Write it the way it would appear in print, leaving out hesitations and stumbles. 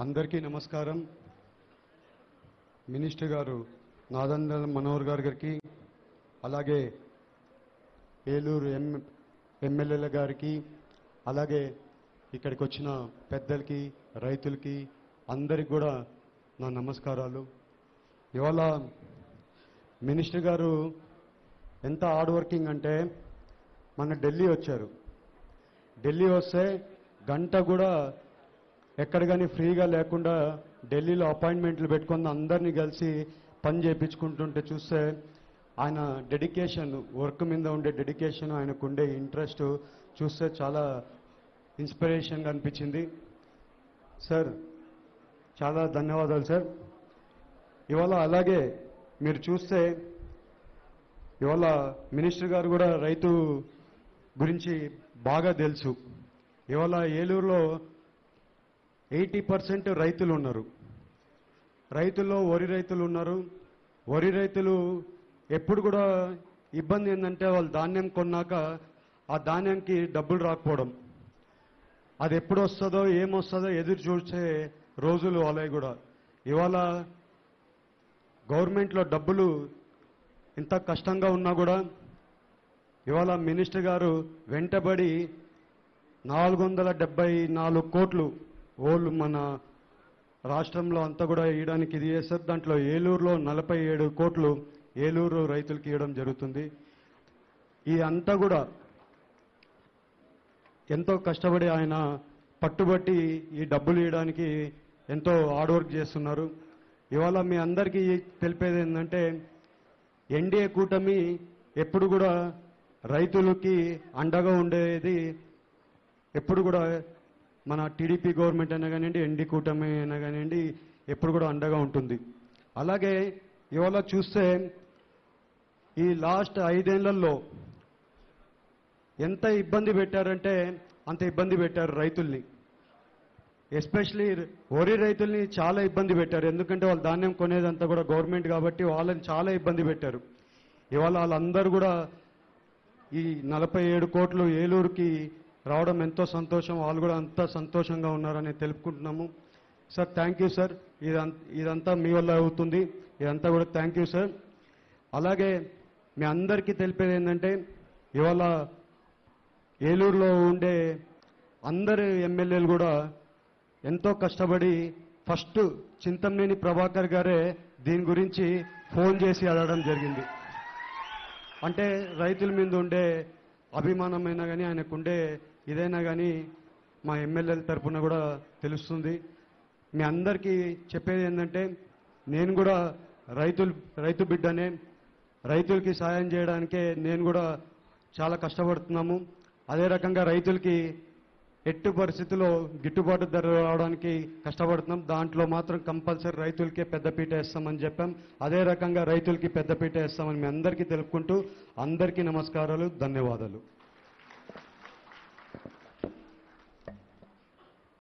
అందరికీ నమస్కారం. మినిస్టర్ గారు నాదెండ్ల మనోహర్ గారికి, అలాగే ఏలూరు ఎమ్మెల్యేల గారికి, అలాగే ఇక్కడికి వచ్చిన పెద్దలకి, రైతులకి అందరికి కూడా నా నమస్కారాలు. ఇవాళ మినిస్టర్ గారు ఎంత హార్డ్ వర్కింగ్ అంటే మన ఢిల్లీ వచ్చారు. ఢిల్లీ వస్తే గంట కూడా ఎక్కడ కానీ ఫ్రీగా లేకుండా ఢిల్లీలో అపాయింట్మెంట్లు పెట్టుకుని అందరినీ కలిసి పని చేయించుకుంటుంటే చూస్తే ఆయన డెడికేషన్, వర్క్ మీద ఉండే డెడికేషన్, ఆయనకు ఉండే ఇంట్రెస్ట్ చూస్తే చాలా ఇన్స్పిరేషన్గా అనిపించింది. సార్ చాలా ధన్యవాదాలు సార్. ఇవాళ అలాగే మీరు చూస్తే ఇవాళ మినిస్టర్ గారు కూడా రైతు గురించి బాగా తెలుసు. ఇవాళ ఏలూరులో 80% రైతులు ఉన్నారు. రైతుల్లో వరి రైతులు ఉన్నారు. వరి రైతులు ఎప్పుడు కూడా ఇబ్బంది ఏంటంటే వాళ్ళు ధాన్యం కొన్నాక ఆ ధాన్యానికి డబ్బులు రాకపోవడం, అది ఎప్పుడు వస్తుందో ఏమొస్తుందో ఎదురు చూసే రోజులు వాళ్ళవి కూడా. ఇవాళ గవర్నమెంట్లో డబ్బులు ఇంత కష్టంగా ఉన్నా కూడా ఇవాళ మినిస్టర్ గారు వెంటబడి 474 కోట్లు ఓళ్ళు మన రాష్ట్రంలో అంతా కూడా ఇవ్వడానికి ఇది చేస్తారు. దాంట్లో ఏలూరులో 47 కోట్లు ఏలూరు రైతులకి ఇవ్వడం జరుగుతుంది. ఈ అంతా కూడా ఎంతో కష్టపడి ఆయన పట్టుబట్టి ఈ డబ్బులు ఇవ్వడానికి ఎంతో హార్డ్ వర్క్ చేస్తున్నారు. ఇవాళ మీ అందరికీ తెలిపేది ఏంటంటే ఎన్డీఏ కూటమి ఎప్పుడు కూడా రైతులకి అండగా ఉండేది. ఎప్పుడు కూడా మన టీడీపీ గవర్నమెంట్ అయినా కానివ్వండి, ఎన్డీ కూటమి అయినా కానివ్వండి, ఎప్పుడు కూడా అండగా ఉంటుంది. అలాగే ఇవాళ చూస్తే ఈ లాస్ట్ 5 ఏళ్లలో ఎంత ఇబ్బంది పెట్టారంటే అంత ఇబ్బంది పెట్టారు రైతుల్ని. ఎస్పెషలీ వరి రైతుల్ని చాలా ఇబ్బంది పెట్టారు. ఎందుకంటే వాళ్ళు ధాన్యం కొనేదంతా కూడా గవర్నమెంట్ కాబట్టి వాళ్ళని చాలా ఇబ్బంది పెట్టారు. ఇవాళ వాళ్ళందరూ కూడా ఈ 47 కోట్లు ఏలూరుకి రావడం ఎంతో సంతోషం. వాళ్ళు కూడా అంతా సంతోషంగా ఉన్నారని తెలుపుకుంటున్నాము. Sir thank you sir. ఇదంతా మీ వల్ల అవుతుంది. ఇదంతా కూడా థ్యాంక్ యూ సార్. అలాగే మీ అందరికీ తెలిపేది ఏంటంటే ఇవాళ ఏలూరులో ఉండే అందరు ఎమ్మెల్యేలు కూడా ఎంతో కష్టపడి ఫస్ట్ చింతమనేని ప్రభాకర్ గారే దీని గురించి ఫోన్ చేసి అడగడం జరిగింది. అంటే రైతుల మీద ఉండే అభిమానమైనా కానీ, ఆయనకుండే ఇదైనా కానీ మా ఎమ్మెల్యేల తరఫున కూడా తెలుస్తుంది. మీ అందరికీ చెప్పేది ఏంటంటే నేను కూడా రైతు బిడ్డనే. రైతులకి సాయం చేయడానికే నేను కూడా చాలా కష్టపడుతున్నాము. అదే రకంగా రైతులకి ఎట్టి పరిస్థితుల్లో గిట్టుబాటు ధర రావడానికి కష్టపడుతున్నాం. దాంట్లో మాత్రం కంపల్సరీ రైతులకే పెద్దపీట వేస్తామని చెప్పాం. అదే రకంగా రైతులకి పెద్దపీట వేస్తామని మీ అందరికీ తెలుపుకుంటూ అందరికీ నమస్కారాలు, ధన్యవాదాలు.